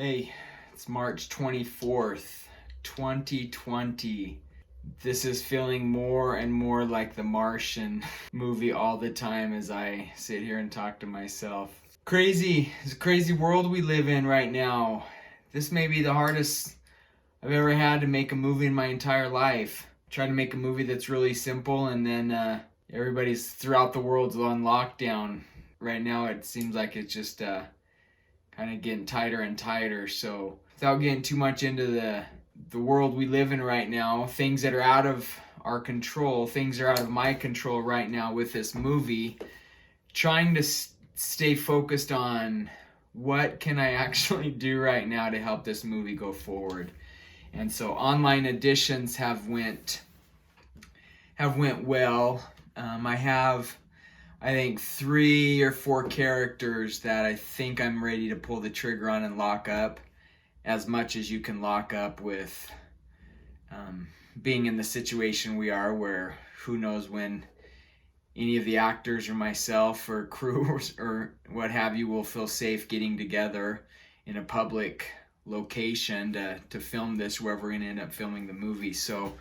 Hey, it's March 24th, 2020. This is feeling more and more like the Martian movie all the time as I sit here and talk to myself. It's a crazy world we live in right now. This may be the hardest I've ever had to make a movie in my entire life. Trying to make a movie that's really simple, and then everybody's throughout the world's on lockdown. Right now it seems like it's just kind of getting tighter and tighter. So without getting too much into the world we live in right now, things that are out of our control, things are out of my control right now with this movie, trying to stay focused on what can I actually do right now to help this movie go forward. And so online auditions have went well. I think 3 or 4 characters that I think I'm ready to pull the trigger on and lock up, as much as you can lock up with being in the situation we are, where who knows when any of the actors or myself or crew or what have you will feel safe getting together in a public location to film this, wherever we're going to end up filming the movie. So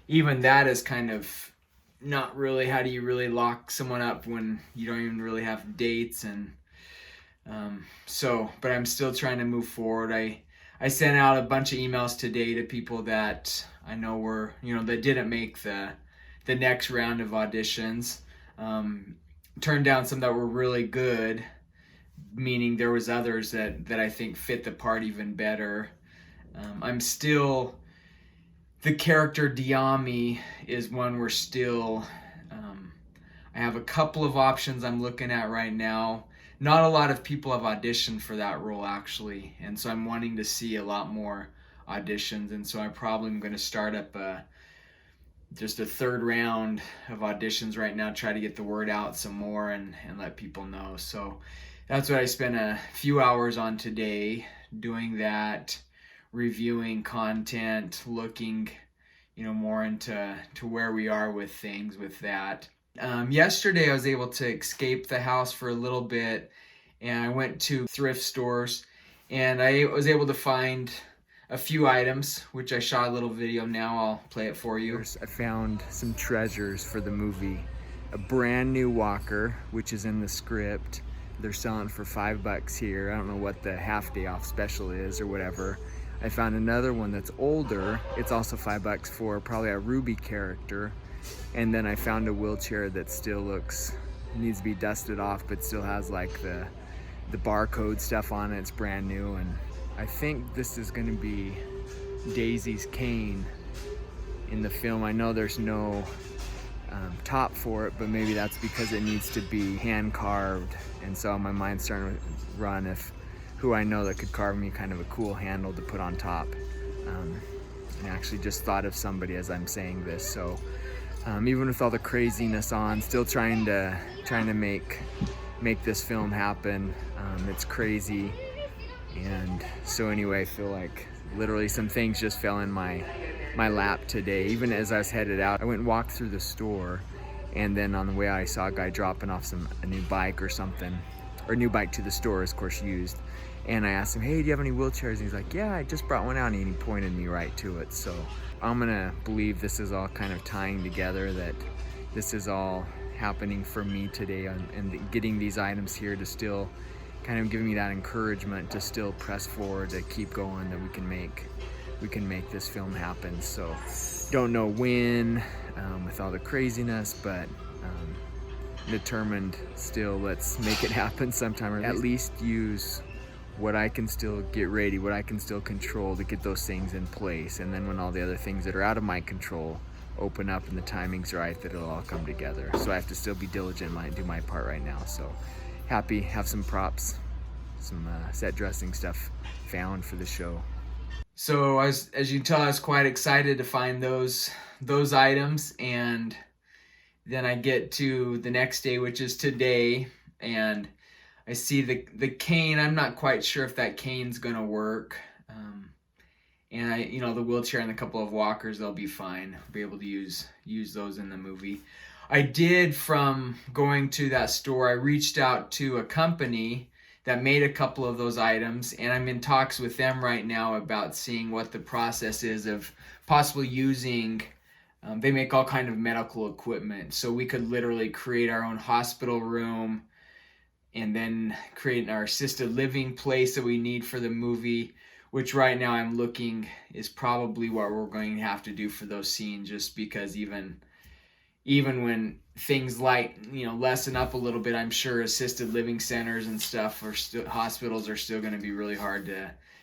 even that is kind of not really, how do you really lock someone up when you don't even really have dates? And but I'm still trying to move forward. I sent out a bunch of emails today to people that I know were, that didn't make the next round of auditions. Turned down some that were really good, meaning there was others that I think fit the part even better. I'm still, the character Diami is one we're still, I have a couple of options I'm looking at right now. Not a lot of people have auditioned for that role, actually, and so I'm wanting to see a lot more auditions, and so I probably am going to start up just a third round of auditions right now, try to get the word out some more and let people know. So that's what I spent a few hours on today, doing that, reviewing content, looking more into where we are with things with that. Yesterday I was able to escape the house for a little bit, and I went to thrift stores, and I was able to find a few items, which I shot a little video. Now I'll play it for you. I found some treasures for the movie. A brand new walker, which is in the script. They're selling for $5 here. I don't know what the half day off special is or whatever. I found another one that's older. It's also $5 for probably a Ruby character. And then I found a wheelchair that still needs to be dusted off, but still has like the barcode stuff on it. It's brand new, and I think this is gonna be Daisy's cane in the film. I know there's no top for it, but maybe that's because it needs to be hand carved, and so my mind's starting to run if who I know that could carve me kind of a cool handle to put on top. I actually just thought of somebody as I'm saying this. So even with all the craziness on, still trying to make this film happen. It's crazy, and so anyway, I feel like literally some things just fell in my lap today. Even as I was headed out, I went and walked through the store, and then on the way out I saw a guy dropping off a new bike or something, or a new bike to the store, of course used. And I asked him, hey, do you have any wheelchairs? And he's like, yeah, I just brought one out, and he pointed me right to it. So I'm gonna believe this is all kind of tying together, that this is all happening for me today, and getting these items here to still kind of give me that encouragement to still press forward, to keep going, that we can make this film happen. So don't know when, with all the craziness, but determined still, let's make it happen sometime, or at least use what I can still get ready, what I can still control, to get those things in place. And then when all the other things that are out of my control open up and the timing's right, that it'll all come together. So I have to still be diligent and do my part right now. So happy, have some props, some set dressing stuff found for the show. So as you can tell, I was quite excited to find those items, and then I get to the next day, which is today, and I see the cane. I'm not quite sure if that cane's gonna work. And the wheelchair and a couple of walkers, they'll be fine. I'll be able to use those in the movie. I did, from going to that store, I reached out to a company that made a couple of those items, and I'm in talks with them right now about seeing what the process is of possibly using. They make all kind of medical equipment, so we could literally create our own hospital room and then create our assisted living place that we need for the movie, which right now I'm looking is probably what we're going to have to do for those scenes, just because even when things lessen up a little bit, I'm sure assisted living centers and stuff hospitals are still going to be really hard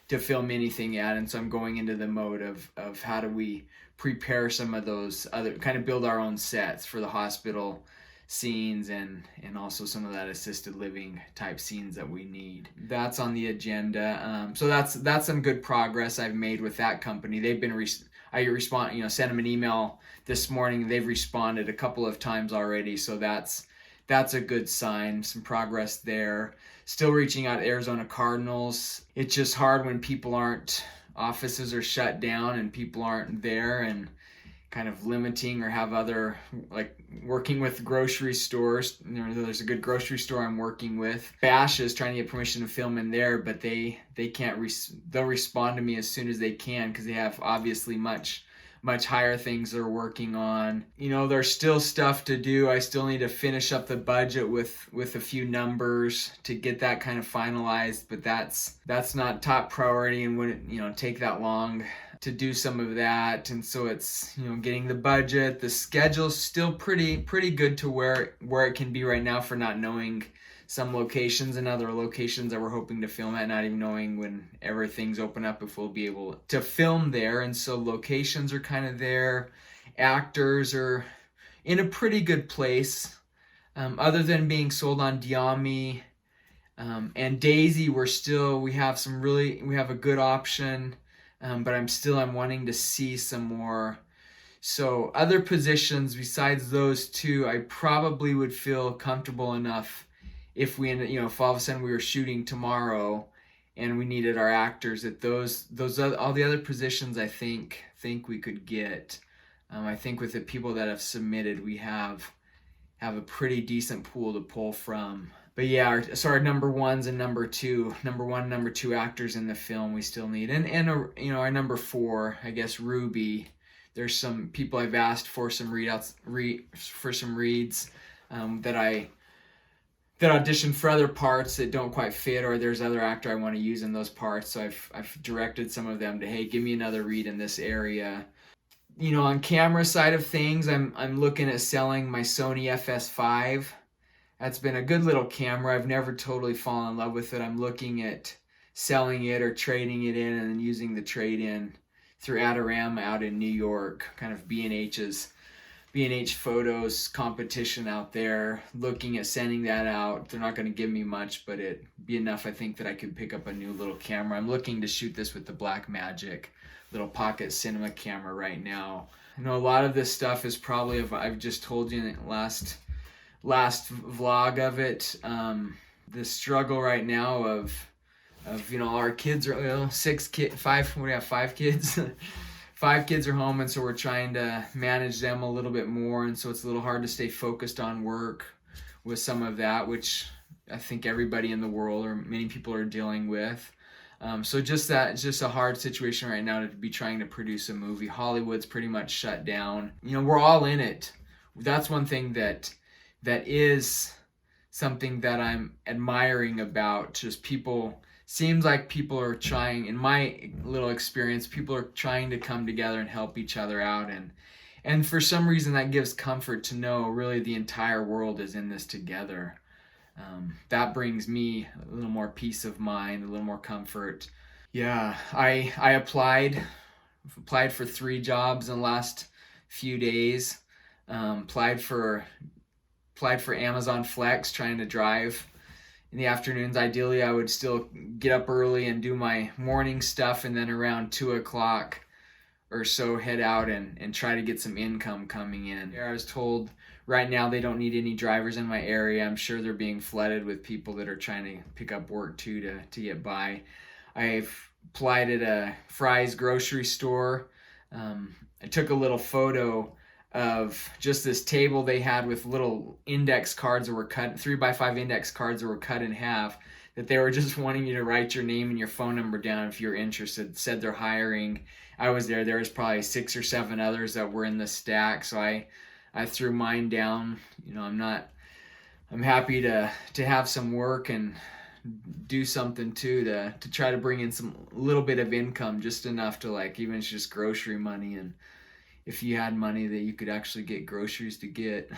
to film anything at. And so I'm going into the mode of how do we prepare some of those other, kind of build our own sets for the hospital scenes and also some of that assisted living type scenes that we need. That's on the agenda. So that's some good progress I've made with that company. They've been sent them an email this morning. They've responded a couple of times already, so that's a good sign. Some progress there. Still reaching out to Arizona Cardinals. It's just hard when offices are shut down and people aren't there, and kind of limiting or have other, like working with grocery stores. There's a good grocery store I'm working with. Bash is trying to get permission to film in there, but they can't. They'll respond to me as soon as they can, because they have obviously much higher things they're working on. There's still stuff to do. I still need to finish up the budget with a few numbers to get that kind of finalized, but that's not top priority and wouldn't take that long to do some of that. And so it's getting the budget. The schedule's still pretty good to where it can be right now, for not knowing some locations and other locations that we're hoping to film at, not even knowing when everything's open up if we'll be able to film there. And so locations are kind of there. Actors are in a pretty good place, other than being sold on Diami and Daisy. We have a good option, but I'm wanting to see some more. So other positions besides those two, I probably would feel comfortable enough if we ended, if all of a sudden we were shooting tomorrow and we needed our actors, that all the other positions I think we could get. I think with the people that have submitted, we have a pretty decent pool to pull from. But yeah, our number ones and number one, number 2 actors in the film we still need, and our number 4, I guess, Ruby. There's some people I've asked for some for some reads that audition for other parts that don't quite fit, or there's other actor I want to use in those parts. So I've directed some of them to, hey, give me another read in this area. On camera side of things, I'm looking at selling my Sony FS5. That's been a good little camera. I've never totally fallen in love with it. I'm looking at selling it or trading it in, and then using the trade-in through Adorama out in New York, kind of B&H Photos competition out there, looking at sending that out. They're not going to give me much, but it'd be enough, I think, that I could pick up a new little camera. I'm looking to shoot this with the Blackmagic little pocket cinema camera right now. A lot of this stuff is probably, I've just told you in the last vlog of it, the struggle right now of our kids are 5 kids. 5 kids are home, and so we're trying to manage them a little bit more, and so it's a little hard to stay focused on work with some of that, which I think everybody in the world, or many people, are dealing with. So it's just a hard situation right now to be trying to produce a movie. Hollywood's pretty much shut down. We're all in it. That's one thing that is something that I'm admiring about just people. Seems like people are trying, in my little experience, people are trying to come together and help each other out, and for some reason that gives comfort to know really the entire world is in this together. That brings me a little more peace of mind, a little more comfort. Yeah, I applied for 3 jobs in the last few days. Applied for Amazon Flex, trying to drive in the afternoons. Ideally, I would still get up early and do my morning stuff, and then around 2 o'clock or so head out and try to get some income coming in. I was told right now they don't need any drivers in my area. I'm sure they're being flooded with people that are trying to pick up work too to get by. I've applied at a Fry's grocery store. I took a little photo of just this table they had with little index cards that were cut, 3x5 index cards that were cut in half. that they were just wanting you to write your name and your phone number down if you're interested. Said they're hiring. I was there. There was probably 6 or 7 others that were in the stack, so I threw mine down. I'm happy to have some work and do something too to try to bring in some little bit of income, just enough to, like, even it's just grocery money, and if you had money that you could actually get groceries to get.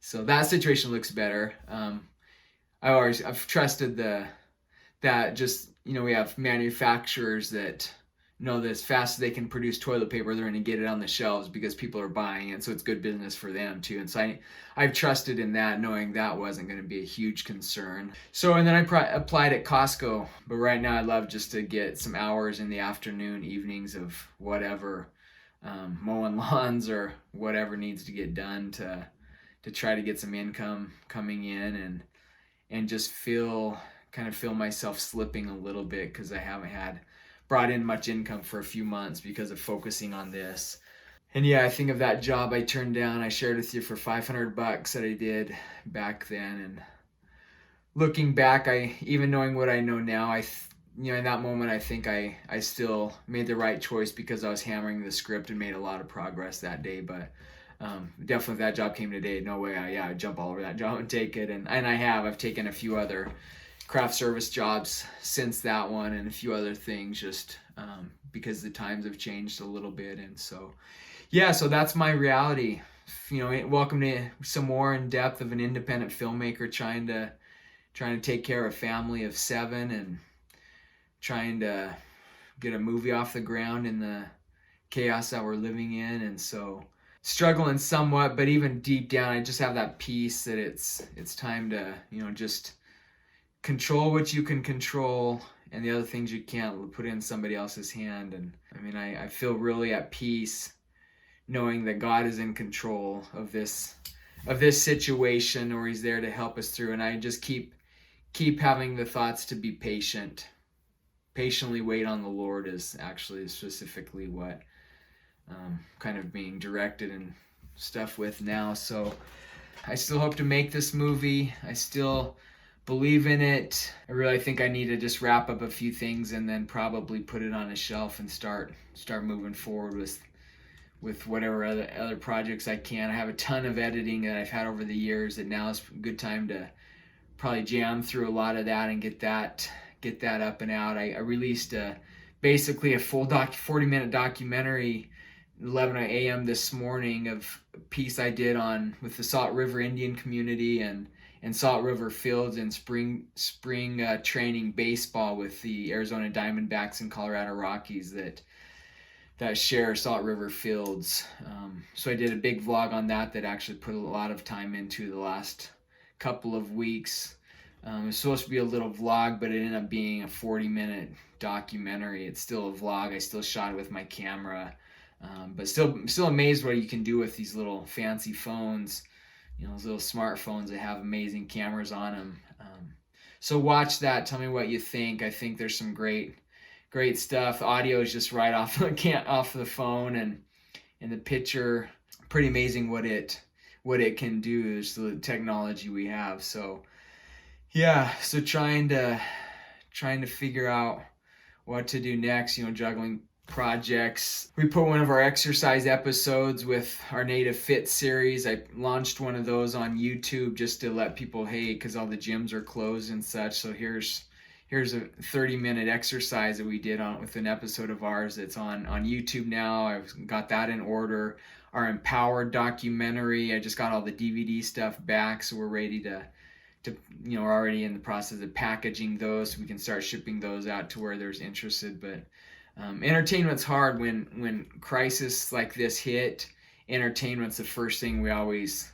So that situation looks better. I've trusted that just, we have manufacturers that know that as fast as they can produce toilet paper, they're going to get it on the shelves because people are buying it. So it's good business for them too. And so I've trusted in that, knowing that wasn't going to be a huge concern. So, and then I applied at Costco, but right now I'd love just to get some hours in the afternoon, evenings of whatever, mowing lawns or whatever needs to get done to try to get some income coming in, and just feel myself slipping a little bit because I haven't had brought in much income for a few months because of focusing on this. And yeah, I think of that job I turned down, I shared with you, for $500 that I did back then. And looking back, even knowing what I know now, in that moment, I think I still made the right choice because I was hammering the script and made a lot of progress that day. But definitely if that job came today, no way I'd jump all over that job and take it. And I've taken a few other craft service jobs since that one, and a few other things, just because the times have changed a little bit. And so that's my reality. Welcome to some more in depth of an independent filmmaker trying to take care of a family of 7 and trying to get a movie off the ground in the chaos that we're living in. And so struggling somewhat, but even deep down, I just have that peace that it's time to, just control what you can control, and the other things you can't, put in somebody else's hand. And I feel really at peace knowing that God is in control of this situation, or he's there to help us through. And I just keep having the thoughts to be patiently wait on the Lord is actually specifically what kind of being directed and stuff with now. So I still hope to make this movie. I still believe in it. I really think I need to just wrap up a few things and then probably put it on a shelf and start moving forward with whatever other projects I can. I have a ton of editing that I've had over the years, and now is a good time to probably jam through a lot of that and get that up and out. I released basically a full 40-minute documentary 11 a.m. this morning of a piece I did with the Salt River Indian community and Salt River Fields and spring training baseball with the Arizona Diamondbacks and Colorado Rockies that share Salt River Fields. So I did a big vlog on that actually put a lot of time into the last couple of weeks. It was supposed to be a little vlog, but it ended up being a 40-minute documentary. It's still a vlog. I still shot it with my camera, but still amazed what you can do with these little fancy phones. Those little smartphones that have amazing cameras on them. So watch that. Tell me what you think. I think there's some great stuff. Audio is just right off the phone, and the picture, pretty amazing what it can do. There's the technology we have. So yeah, so trying to figure out what to do next. Juggling projects. We put one of our exercise episodes with our Native Fit series. I launched one of those on YouTube just to let people, because all the gyms are closed and such. So here's a 30-minute exercise that we did with an episode of ours that's on YouTube now. I've got that in order. Our Empowered documentary, I just got all the DVD stuff back, so we're ready to we're already in the process of packaging those so we can start shipping those out to where there's interested. But entertainment's hard when crisis like this hit. Entertainment's the first thing we always,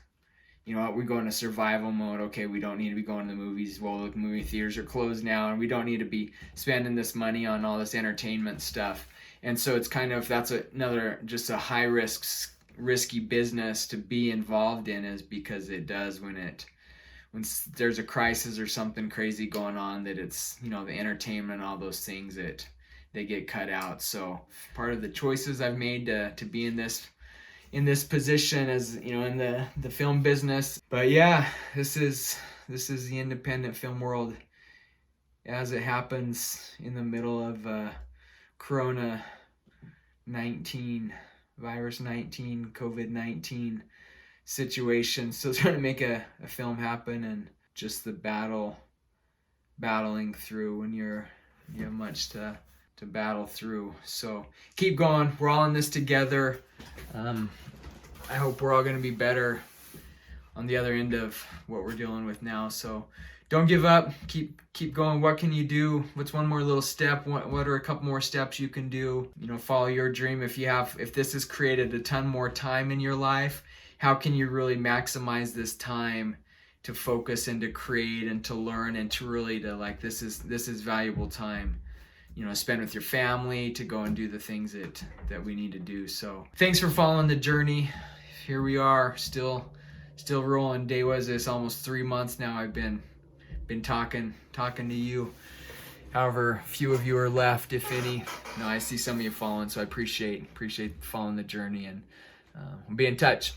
we go into survival mode. Okay, we don't need to be going to the movies. Well, the movie theaters are closed now, and we don't need to be spending this money on all this entertainment stuff. And so it's that's another just a high risky business to be involved in, is because it does when there's a crisis or something crazy going on, that it's the entertainment and all those things that they get cut out. So part of the choices I've made to be in this position as in the film business. But yeah, this is the independent film world as it happens in the middle of Corona-19, virus 19, COVID-19 situation. Still trying to make a film happen, and just the battling through when you have much to battle through. So keep going. We're all in this together. I hope we're all going to be better on the other end of what we're dealing with now. So don't give up. Keep going. What can you do? What's one more little step? What are a couple more steps you can do? Follow your dream. If this has created a ton more time in your life, how can you really maximize this time to focus and to create and to learn and to really this is valuable time, spend with your family, to go and do the things that we need to do. So thanks for following the journey. Here we are, still rolling. Day was this almost 3 months now. I've been talking to you. However few of you are left, if any. I see some of you following, so I appreciate following the journey, and we'll be in touch.